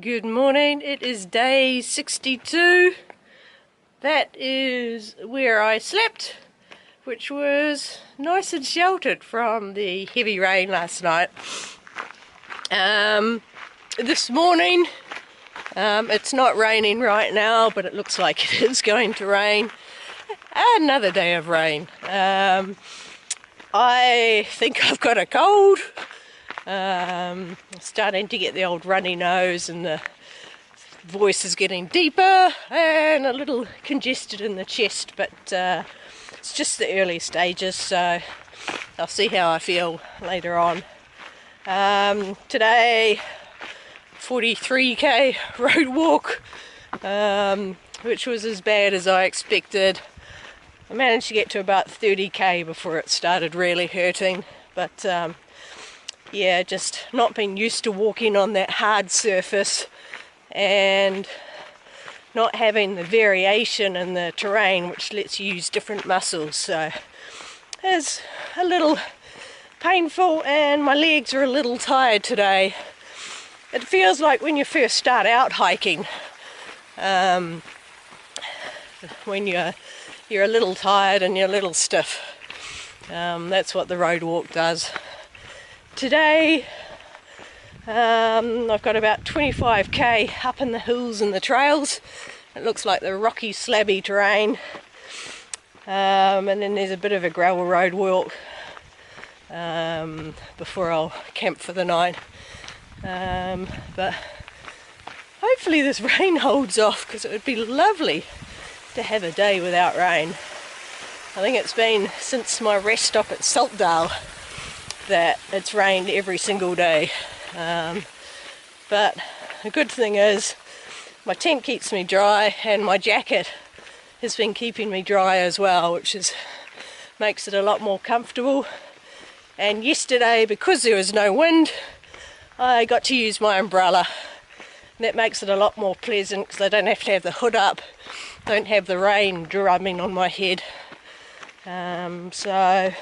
Good morning, it is day 62. That is where I slept, which was nice and sheltered from the heavy rain last night. This morning, it's not raining right now, but it looks like it is going to rain. Another day of rain. I think I've got a cold. Starting to get the old runny nose and the voice is getting deeper and a little congested in the chest, but it's just the early stages, so I'll see how I feel later on. Today 43k road walk, which was as bad as I expected. I managed to get to about 30k before it started really hurting, but yeah, just not been used to walking on that hard surface and not having the variation in the terrain which lets you use different muscles, so it's a little painful and my legs are a little tired today. It feels like when you first start out hiking, when you're a little tired and you're a little stiff. That's what the road walk does. Today I've got about 25k up in the hills and the trails. It looks like the rocky slabby terrain, and then there's a bit of a gravel road walk before I'll camp for the night, but hopefully this rain holds off, because it would be lovely to have a day without rain. I think it's been since my rest stop at Saltdale that it's rained every single day, but the good thing is my tent keeps me dry and my jacket has been keeping me dry as well, which makes it a lot more comfortable. And yesterday, because there was no wind, I got to use my umbrella, and that makes it a lot more pleasant because I don't have to have the hood up, don't have the rain drumming on my head. So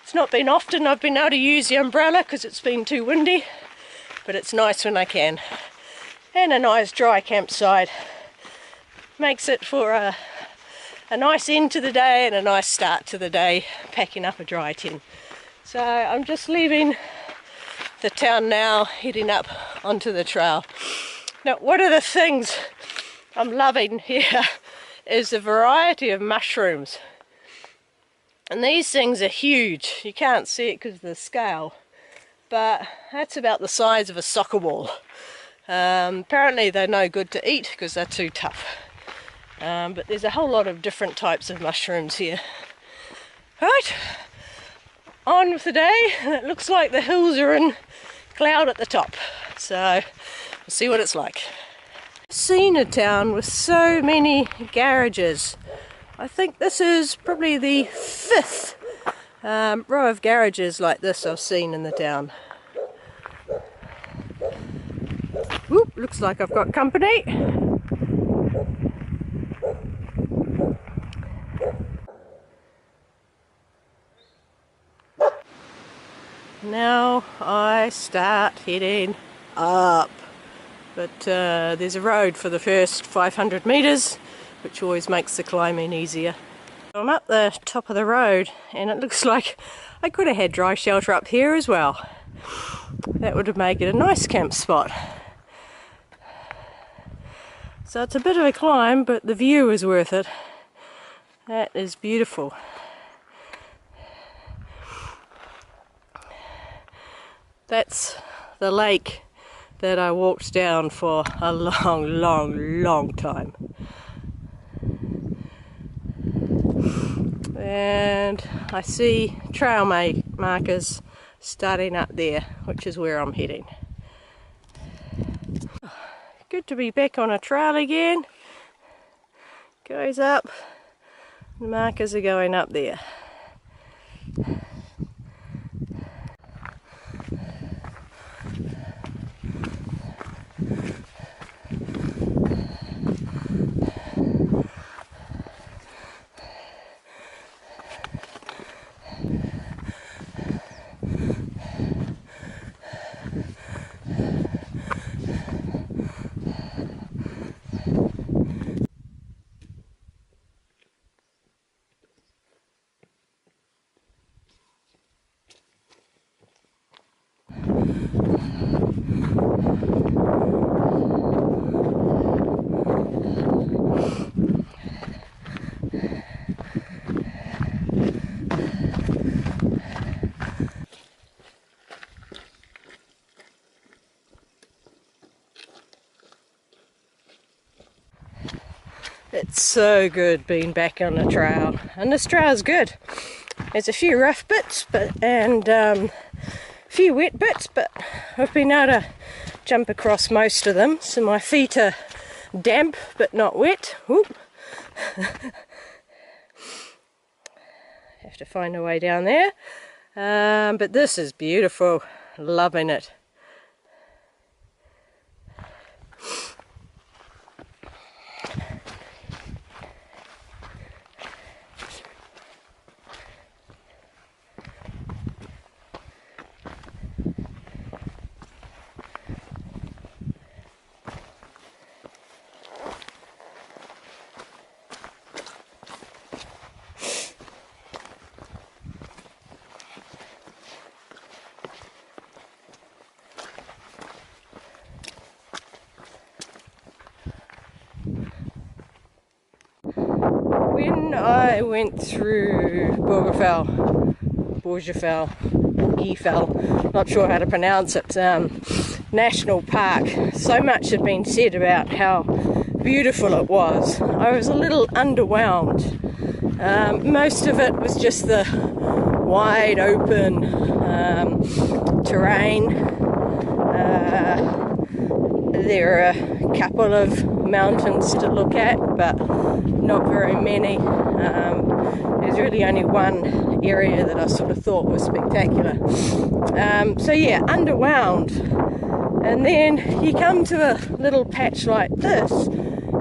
it's not been often I've been able to use the umbrella because it's been too windy, but it's nice when I can. And a nice dry campsite makes it for a nice end to the day and a nice start to the day, packing up a dry tent. So I'm just leaving the town now, heading up onto the trail. Now, one of the things I'm loving here is the variety of mushrooms. And these things are huge. You can't see it because of the scale, but that's about the size of a soccer ball. Apparently they're no good to eat because they're too tough. But there's a whole lot of different types of mushrooms here. Right, on with the day. It looks like the hills are in cloud at the top, so we'll see what it's like. I've seen a town with so many garages. I think this is probably the 5th row of garages like this I've seen in the town. Whoop, looks like I've got company. Now I start heading up, but there's a road for the first 500 metres, which always makes the climbing easier. I'm up the top of the road and it looks like I could have had dry shelter up here as well. That would have made it a nice camp spot. So it's a bit of a climb, but the view is worth it. That is beautiful. That's the lake that I walked down for a long time. And I see trail markers starting up there, which is where I'm heading. Good to be back on a trail again. Goes up, the markers are going up there. It's so good being back on the trail, and this trail's good. There's a few rough bits and a few wet bits, but I've been able to jump across most of them, so my feet are damp but not wet. Whoop. Have to find a way down there, but this is beautiful, loving it. When I went through Borgefell, not sure how to pronounce it, National Park, so much had been said about how beautiful it was. I was a little underwhelmed. Most of it was just the wide open terrain. There are a couple of mountains to look at, but not very many. There's really only one area that I sort of thought was spectacular. So yeah, underwhelmed. And then you come to a little patch like this,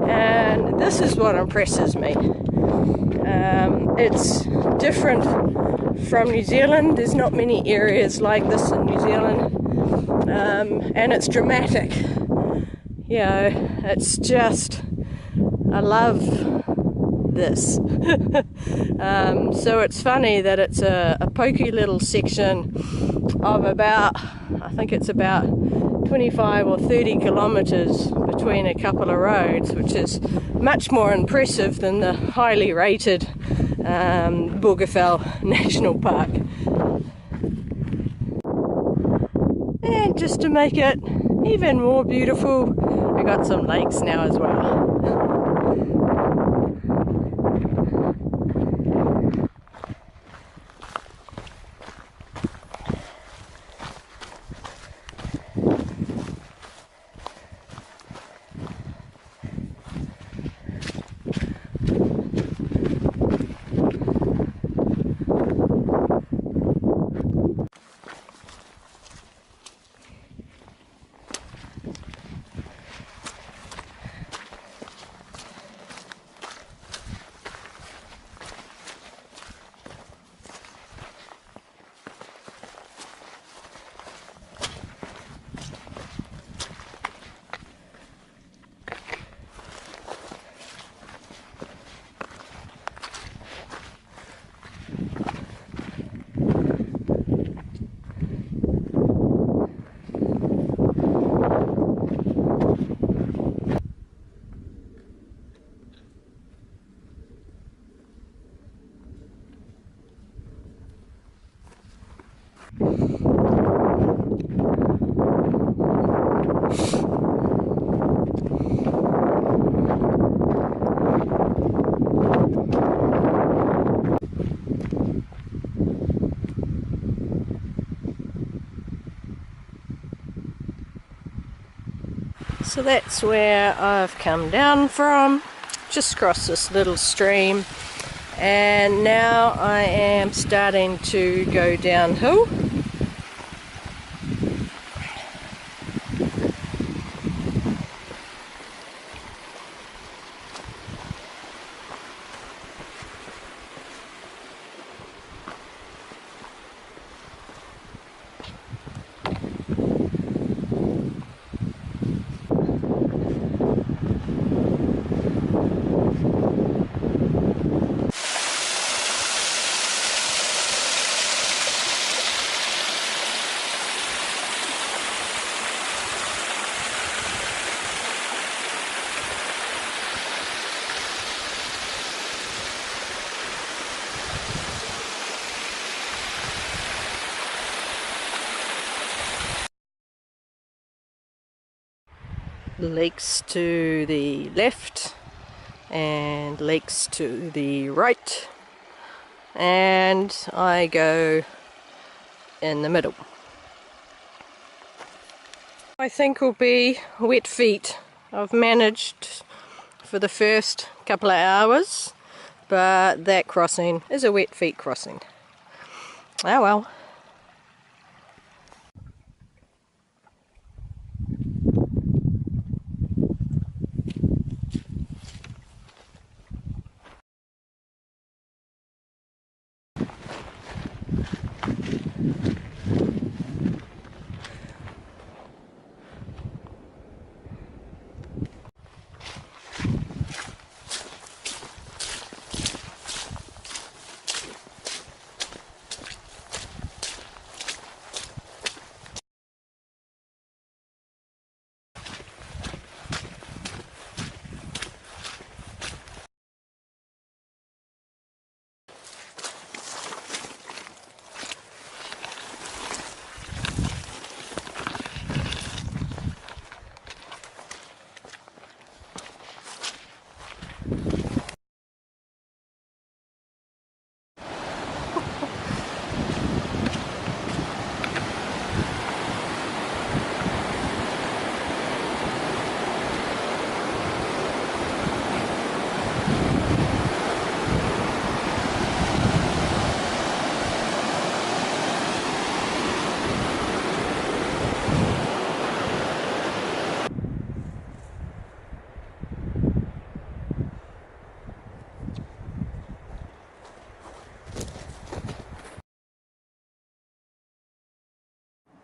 and this is what impresses me. It's different from New Zealand. There's not many areas like this in New Zealand, and it's dramatic. You know, it's just, I love this. So it's funny that it's a pokey little section of about, I think it's about 25 or 30 kilometres between a couple of roads, which is much more impressive than the highly rated Borgefell National Park. And just to make it even more beautiful, we got some lakes now as well. So that's where I've come down from, just across this little stream, and now I am starting to go downhill. Lakes to the left and lakes to the right, and I go in the middle. I think will be wet feet. I've managed for the first couple of hours, but that crossing is a wet feet crossing. Oh well.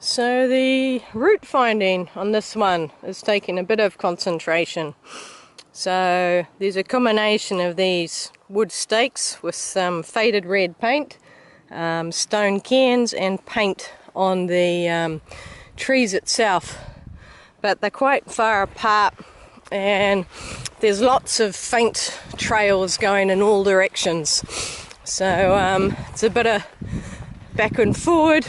So the route finding on this one is taking a bit of concentration. So there's a combination of these wood stakes with some faded red paint, stone cairns and paint on the trees itself. But they're quite far apart and there's lots of faint trails going in all directions. So it's a bit of back and forward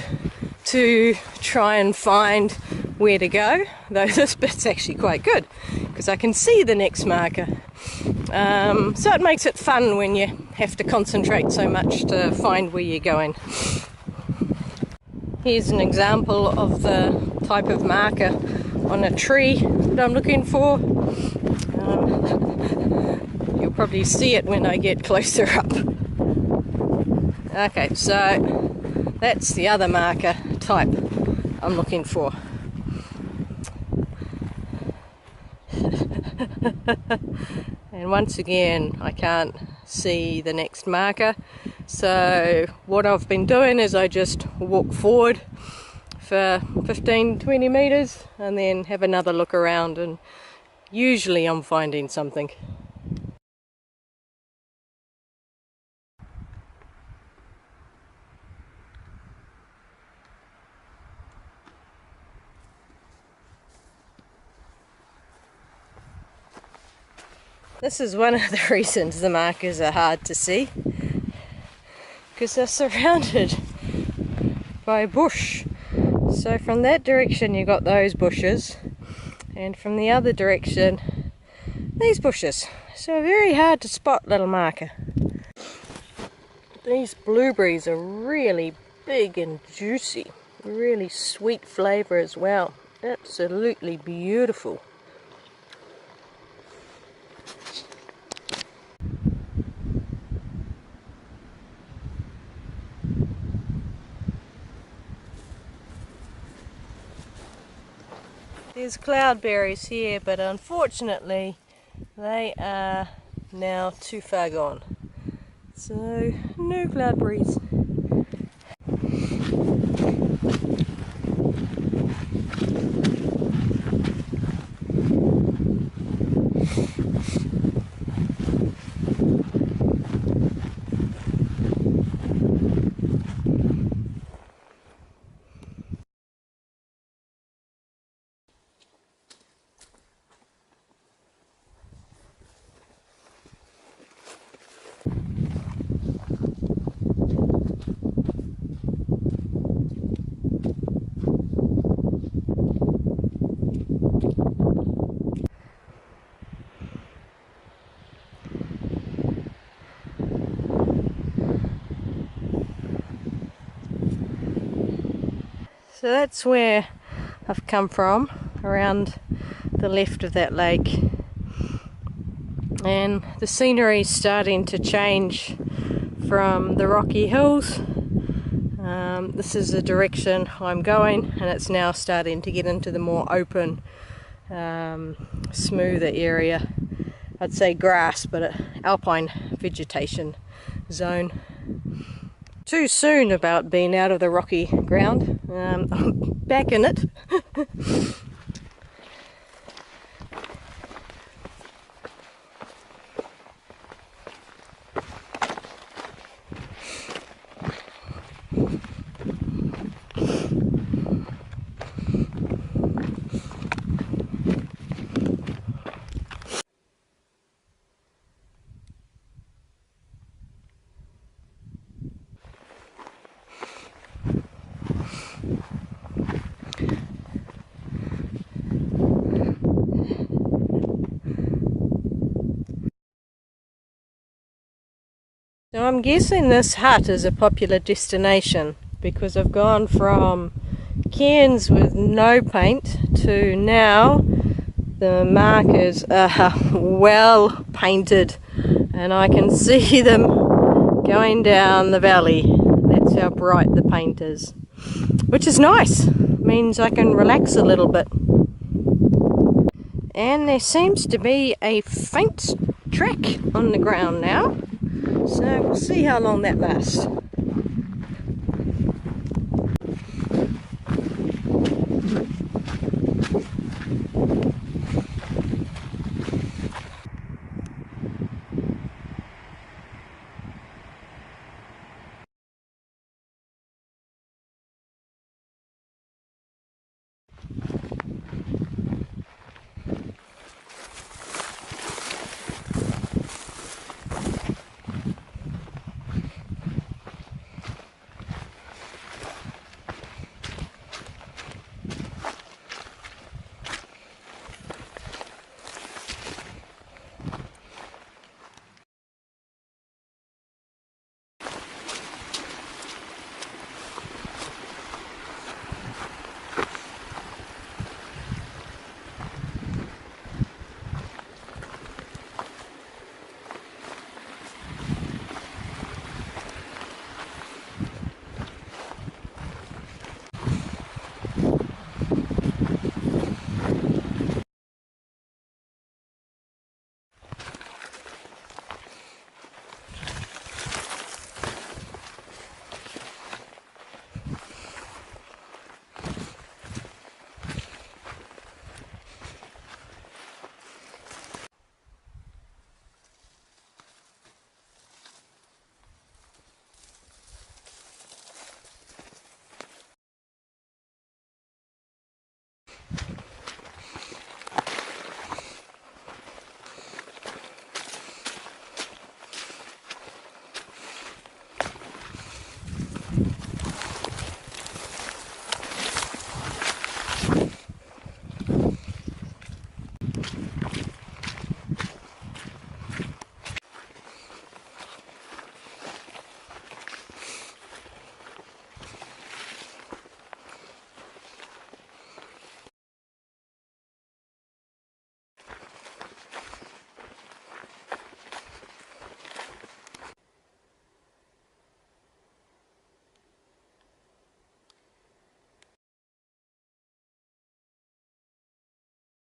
to try and find where to go, though this bit's actually quite good because I can see the next marker. So it makes it fun when you have to concentrate so much to find where you're going. Here's an example of the type of marker on a tree that I'm looking for. You'll probably see it when I get closer up. Okay, so that's the other marker type I'm looking for. And once again, I can't see the next marker. So what I've been doing is I just walk forward for 15-20 meters and then have another look around, and usually I'm finding something. This is one of the reasons the markers are hard to see, because they're surrounded by bush. So from that direction you got those bushes, and from the other direction these bushes. So very hard to spot, little marker. These blueberries are really big and juicy, really sweet flavour as well. Absolutely beautiful. There's cloudberries here, but unfortunately they are now too far gone. So no cloudberries. So that's where I've come from, around the left of that lake. And the scenery is starting to change from the rocky hills. This is the direction I'm going, and it's now starting to get into the more open, smoother area. I'd say grass, but alpine vegetation zone. Too soon about being out of the rocky ground. I'm back in it. So I'm guessing this hut is a popular destination because I've gone from cairns with no paint to now the markers are well painted and I can see them going down the valley. That's how bright the paint is, which is nice. Means I can relax a little bit. And there seems to be a faint track on the ground now. So we'll see how long that lasts.